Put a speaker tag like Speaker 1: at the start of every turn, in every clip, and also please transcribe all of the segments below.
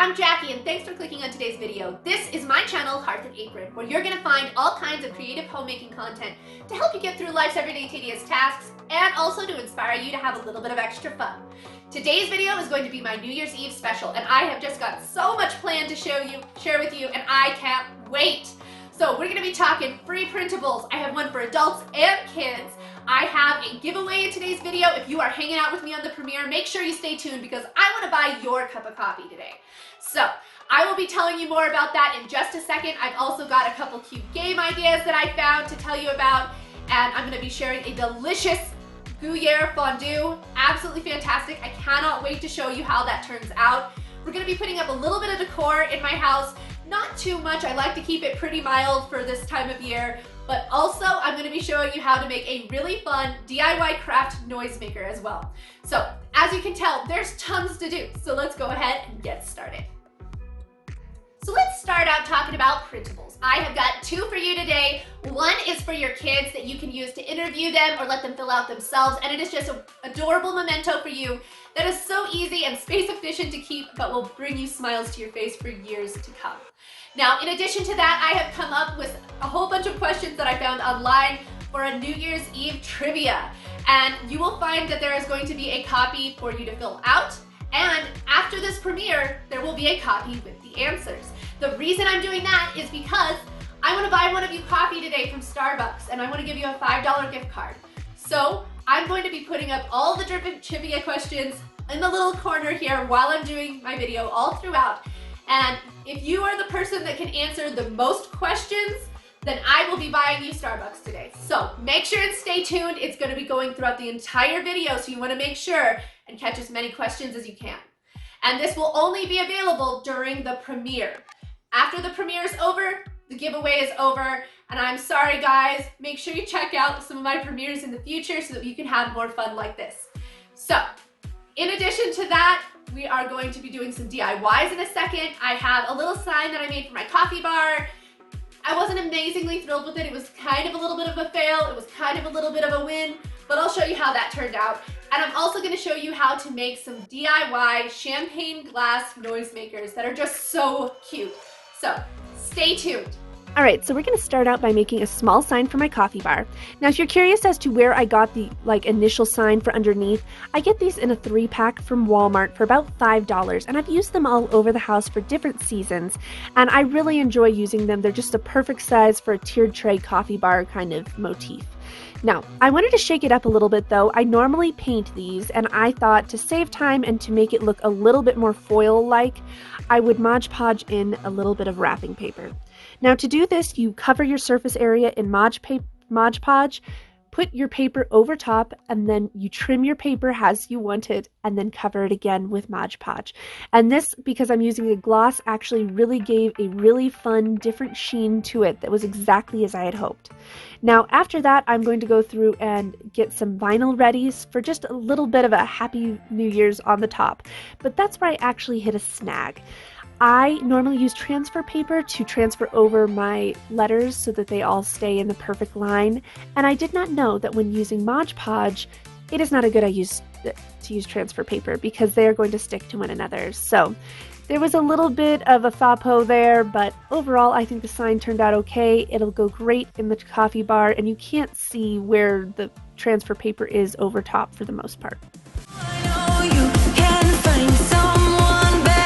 Speaker 1: I'm Jackie and thanks for clicking on today's video. This is my channel, Hearth and Apron, where you're going to find all kinds of creative homemaking content to help you get through life's everyday tedious tasks and also to inspire you to have a little bit of extra fun. Today's video is going to be my New Year's Eve special, and I have just got so much planned to share with you, and I can't wait. So we're going to be talking free printables. I have one for adults and kids. I have a giveaway in today's video. If you are hanging out with me on the premiere, make sure you stay tuned because I want to buy your cup of coffee today. So I will be telling you more about that in just a second. I've also got a couple cute game ideas that I found to tell you about, and I'm going to be sharing a delicious Gruyere fondue. Absolutely fantastic. I cannot wait to show you how that turns out. We're going to be putting up a little bit of decor in my house. Not too much. I like to keep it pretty mild for this time of year. But also, I'm going to be showing you how to make a really fun DIY craft noisemaker as well. So, as you can tell, there's tons to do. So let's go ahead and get started. So let's start out talking about printables. I have got two for you today. One is for your kids that you can use to interview them or let them fill out themselves, and it is just an adorable memento for you that is so easy and space efficient to keep, but will bring you smiles to your face for years to come. Now, in addition to that, I have come up with a whole bunch of questions that I found online for a New Year's Eve trivia, and you will find that there is going to be a copy for you to fill out. And after this premiere, there will be a copy with the answers. The reason I'm doing that is because I want to buy one of you coffee today from Starbucks, and I want to give you a $5 gift card. So I'm going to be putting up all the different trivia questions in the little corner here while I'm doing my video all throughout. And if you are the person that can answer the most questions, then I will be buying you Starbucks today. So make sure and stay tuned. It's going to be going throughout the entire video, so you want to make sure and catch as many questions as you can. And this will only be available during the premiere. After the premiere is over, the giveaway is over, and I'm sorry guys, make sure you check out some of my premieres in the future so that you can have more fun like this. So, in addition to that, we are going to be doing some DIYs in a second. I have a little sign that I made for my coffee bar. I wasn't amazingly thrilled with it. It was kind of a little bit of a fail. It was kind of a little bit of a win, but I'll show you how that turned out. And I'm also going to show you how to make some DIY champagne glass noisemakers that are just so cute. So stay tuned.
Speaker 2: Alright, so we're going to start out by making a small sign for my coffee bar. Now if you're curious as to where I got the initial sign for underneath, I get these in a 3-pack from Walmart for about $5, and I've used them all over the house for different seasons, and I really enjoy using them. They're just a perfect size for a tiered tray coffee bar kind of motif. Now, I wanted to shake it up a little bit though. I normally paint these, and I thought to save time and to make it look a little bit more foil-like, I would Mod Podge in a little bit of wrapping paper. Now to do this, you cover your surface area in Mod Podge, put your paper over top, and then you trim your paper as you want it, and then cover it again with Mod Podge. And this, because I'm using a gloss, actually really gave a really fun, different sheen to it that was exactly as I had hoped. Now, after that, I'm going to go through and get some vinyl ready for just a little bit of a Happy New Year's on the top. But that's where I actually hit a snag. I normally use transfer paper to transfer over my letters so that they all stay in the perfect line, and I did not know that when using Mod Podge, it is not a good idea to use transfer paper because they are going to stick to one another. So there was a little bit of a faux there, but overall I think the sign turned out okay. It'll go great in the coffee bar, and you can't see where the transfer paper is over top for the most part.
Speaker 3: I know you can find someone better.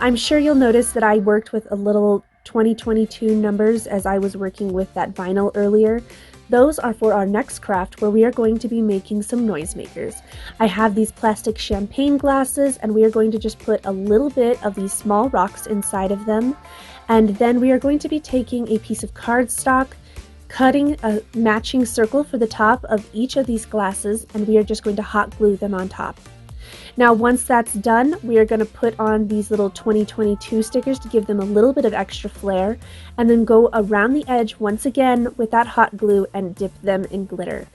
Speaker 2: I'm sure you'll notice that I worked with a little 2022 numbers as I was working with that vinyl earlier. Those are for our next craft where we are going to be making some noisemakers. I have these plastic champagne glasses, and we are going to just put a little bit of these small rocks inside of them. And then we are going to be taking a piece of cardstock, cutting a matching circle for the top of each of these glasses, and we are just going to hot glue them on top. Now once that's done, we are going to put on these little 2022 stickers to give them a little bit of extra flair, and then go around the edge once again with that hot glue and dip them in glitter.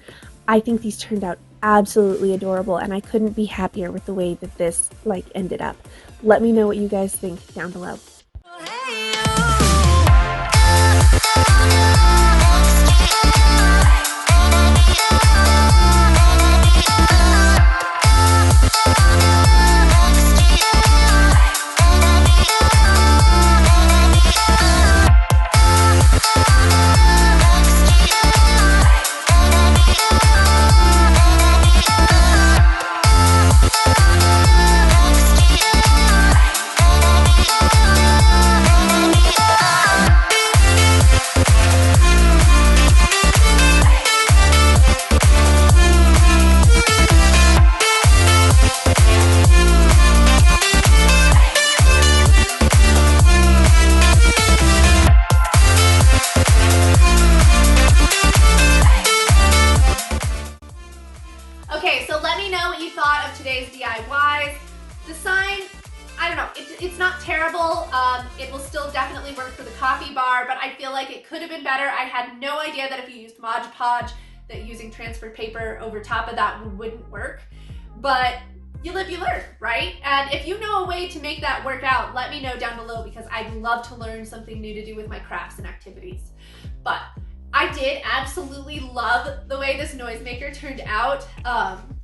Speaker 2: I think these turned out absolutely adorable, and I couldn't be happier with the way that this ended up. Let me know what you guys think down below.
Speaker 1: Okay, so let me know what you thought of today's DIYs. The sign, I don't know, it's not terrible. It will still definitely work for the coffee bar, but I feel like it could have been better. I had no idea that if you used Mod Podge, that using transfer paper over top of that wouldn't work. But you live, you learn, right? And if you know a way to make that work out, let me know down below, because I'd love to learn something new to do with my crafts and activities. But I did absolutely love the way this noisemaker turned out.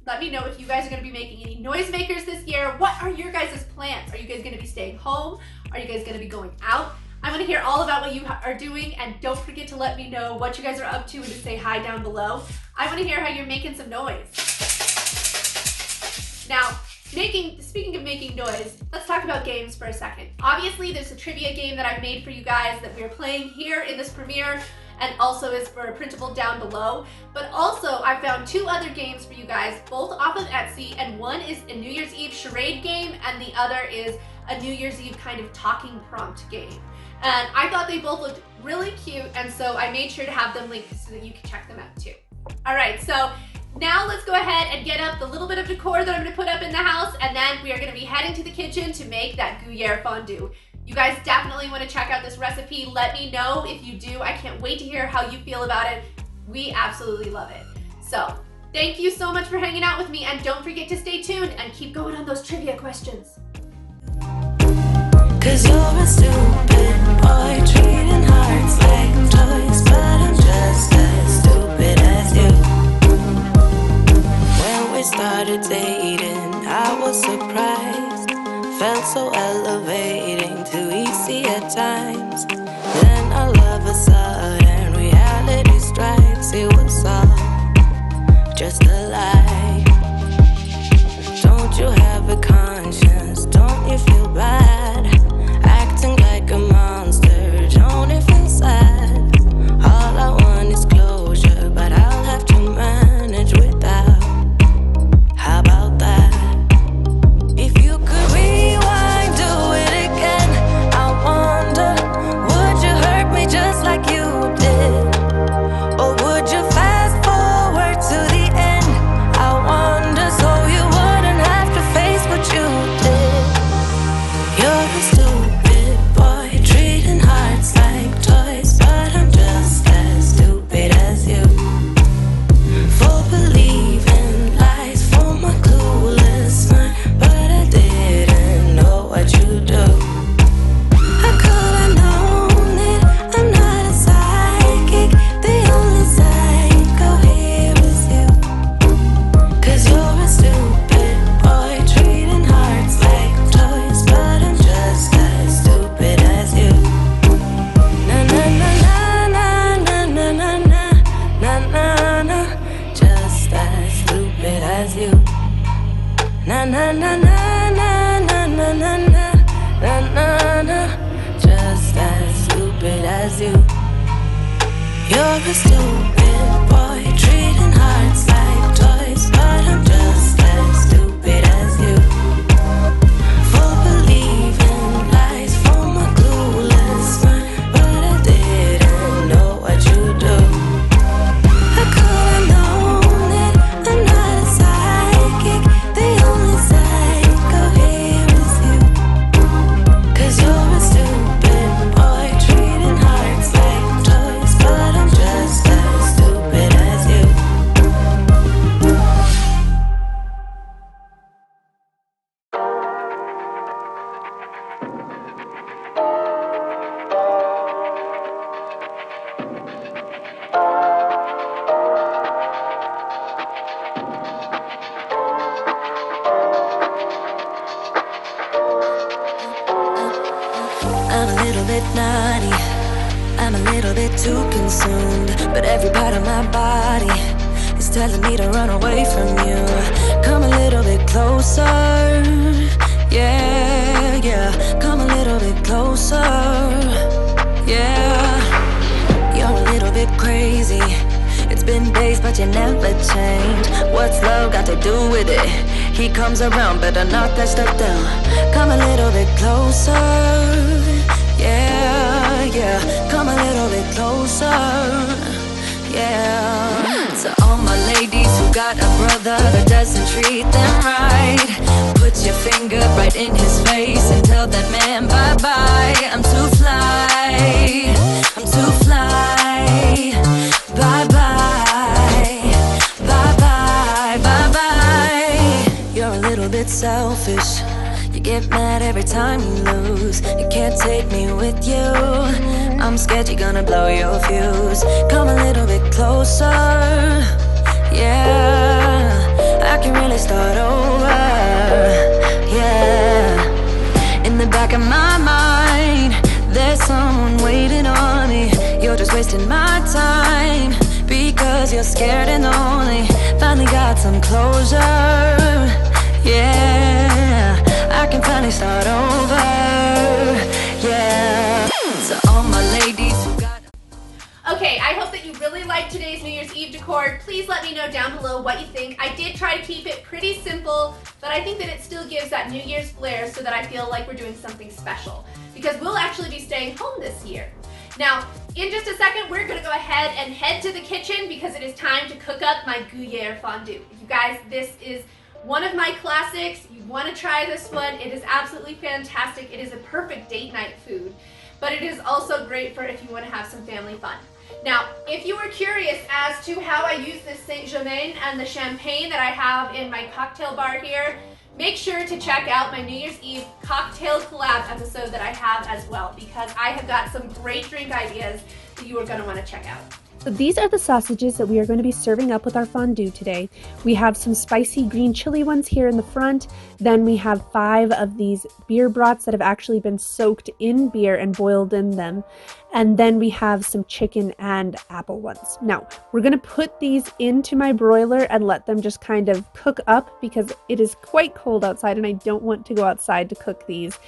Speaker 1: Let me know if you guys are going to be making any noisemakers this year. What are your guys' plans? Are you guys going to be staying home? Are you guys going to be going out? I want to hear all about what you are doing, and don't forget to let me know what you guys are up to and to say hi down below. I want to hear how you're making some noise. Now, speaking of making noise, let's talk about games for a second. Obviously, there's a trivia game that I've made for you guys that we're playing here in this premiere, and also is for a printable down below. But also, I found two other games for you guys, both off of Etsy, and one is a New Year's Eve charade game, and the other is a New Year's Eve kind of talking prompt game. And I thought they both looked really cute, and so I made sure to have them linked so that you can check them out too. All right, so now let's go ahead and get up the little bit of decor that I'm gonna put up in the house, and then we are gonna be heading to the kitchen to make that Gruyere fondue. You guys definitely want to check out this recipe. Let me know if you do. I can't wait to hear how you feel about it. We absolutely love it. So thank you so much for hanging out with me, and don't forget to stay tuned and keep going on those trivia questions.
Speaker 3: Cause you're a stupid boy, treating hearts like toys, but I'm just as stupid as you. When we started dating, I was surprised, felt so elevating, too easy at times. Then all of a sudden, reality strikes. It was all just a lie. Don't you have a conscience? Don't you feel bad? Acting like a monster, don't it feel sad? All I want is closure, but I'll have to manage without. How about that? If you could rewind, do it again. I wonder, would you hurt me just like you did? Or would you fast forward to the end? I wonder, so you wouldn't have to face what you did. You're a stupid boy, treating hearts like toys, but I'm just as stupid as you. For believing lies for my clueless mind, but I didn't know what you do. I could have known it, I'm not a psychic. The only psycho here is you. Cause you're a stupid boy, treating hearts like toys, but I'm just as stupid as you. Na na na na na na na na na na na, just as stupid as you. Na na na na na na na na na na na, just as stupid as you. You're a stupid boy, treating hearts like toys, but I'm just as stupid as you. For believing lies for my clueless mind, but I didn't know what you do. I could have known it, I'm not a psychic. The only bit naughty, I'm a little bit too consumed, but every part of my body is telling me to run away from you. Come a little bit closer, yeah, yeah. Come a little bit closer, yeah. You're a little bit crazy. It's been days, but you never change. What's love got to do with it? He comes around, better knock that stuff down. Come a little bit closer, yeah, yeah. Come a little bit closer, yeah. To all my ladies who got a brother that doesn't treat them right, put your finger right in his face and tell that man bye-bye. I'm too fly, I'm too fly. Bye-bye, bye-bye, bye-bye. You're a little bit selfish. You get mad every time you lose. You can't take me with you. I'm scared you're gonna blow your fuse. Come a little bit closer, yeah. I can really start over, yeah. In the back of my mind, there's someone waiting on me. You're just wasting my time because you're scared and lonely. Finally got some closure, yeah. I can finally start over, yeah. To all my ladies who got...
Speaker 1: Okay, I hope that you really liked today's New Year's Eve decor. Please let me know down below what you think. I did try to keep it pretty simple, but I think that it still gives that New Year's flair so that I feel like we're doing something special, because we'll actually be staying home this year. Now, in just a second, we're gonna go ahead and head to the kitchen because it is time to cook up my Gruyere fondue. You guys, this is one of my classics. You wanna try this one. It is absolutely fantastic. It is a perfect date night food, but it is also great for if you wanna have some family fun. Now, if you were curious as to how I use this Saint-Germain and the champagne that I have in my cocktail bar here, make sure to check out my New Year's Eve cocktail collab episode that I have as well, because I have got some great drink ideas that you are going to want to check out.
Speaker 2: So these are the sausages that we are going to be serving up with our fondue today. We have some spicy green chili ones here in the front. Then we have 5 of these beer brats that have actually been soaked in beer and boiled in them. And then we have some chicken and apple ones. Now, we're going to put these into my broiler and let them just kind of cook up because it is quite cold outside and I don't want to go outside to cook these.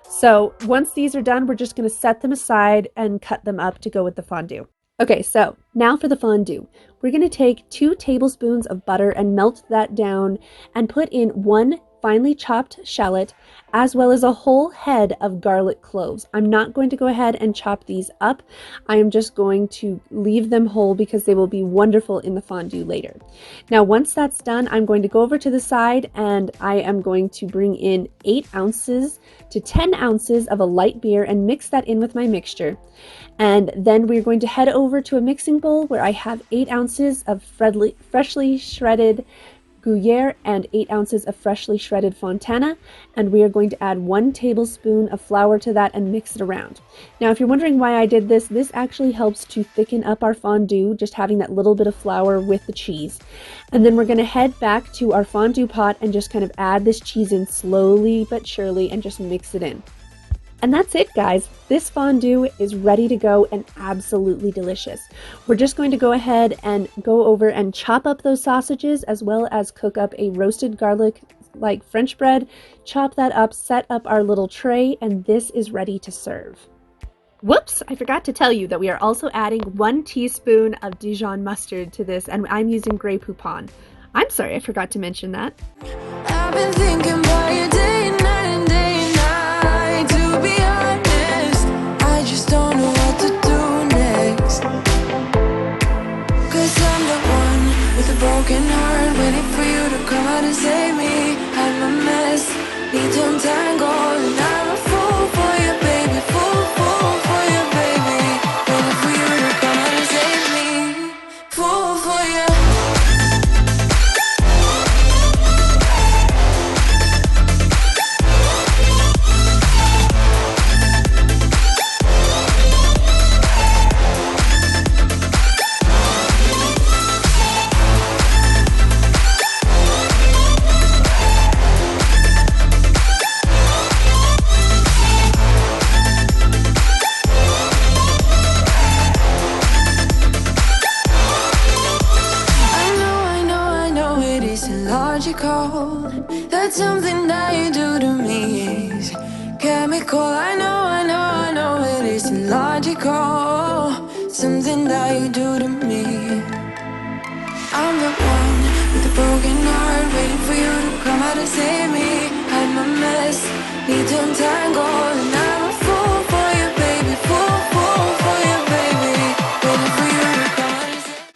Speaker 2: So once these are done, we're just going to set them aside and cut them up to go with the fondue. Okay, so now for the fondue. We're going to take 2 tablespoons of butter and melt that down and put in 1 finely chopped shallot as well as a whole head of garlic cloves. I'm not going to go ahead and chop these up. I am just going to leave them whole because they will be wonderful in the fondue later. Now, once that's done, I'm going to go over to the side and I am going to bring in 8 ounces to 10 ounces of a light beer and mix that in with my mixture. And then we're going to head over to a mixing bowl where I have 8 ounces of freshly shredded Gruyere and 8 ounces of freshly shredded Fontana, and we are going to add 1 tablespoon of flour to that and mix it around. Now, if you're wondering why I did this, this actually helps to thicken up our fondue, just having that little bit of flour with the cheese. And then we're going to head back to our fondue pot and just kind of add this cheese in slowly but surely and just mix it in. And that's it, guys. This fondue is ready to go and absolutely delicious. We're just going to go ahead and go over and chop up those sausages as well as cook up a roasted garlic like French bread, chop that up, set up our little tray, and this is ready to serve. Whoops, I forgot to tell you that we are also adding 1 teaspoon of Dijon mustard to this, and I'm using Grey Poupon. I'm sorry, I forgot to mention that.
Speaker 3: I've been thinking about you day and night and day and night. To be honest, I just don't know what to do next. 'Cause I'm the one with a broken heart, waiting for you to come out and save me. I'm a mess, need to untangle, and I'm a fool for you, baby. Fool for you, baby. Waiting for you to come out and save me. Fool for you. Something that you do to me is chemical. I know it isn't logical. Something that you do to me. I'm the one with the broken heart, waiting for you to come out and save me. I'm a mess, need to untangle, and I'm a fool for you, baby. Fool for you, baby. Waiting for you to come out and save me.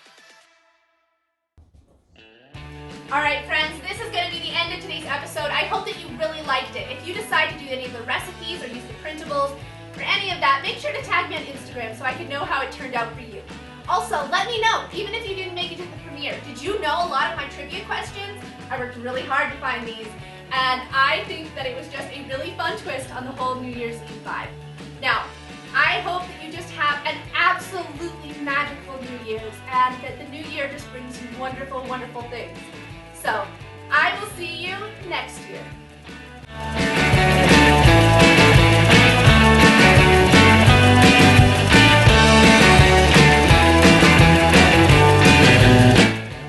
Speaker 1: Alright friends, this is going to be the end of today's episode. I hope that you really liked it. If you decide to do any of the recipes or use the printables or any of that, make sure to tag me on Instagram so I can know how it turned out for you. Also, let me know, even if you didn't make it to the premiere, did you know a lot of my trivia questions? I worked really hard to find these, and I think that it was just a really fun twist on the whole New Year's Eve vibe. Now, I hope that you just have an absolutely magical New Year's, and that the new year just brings you wonderful, wonderful things. So, I will see you next year.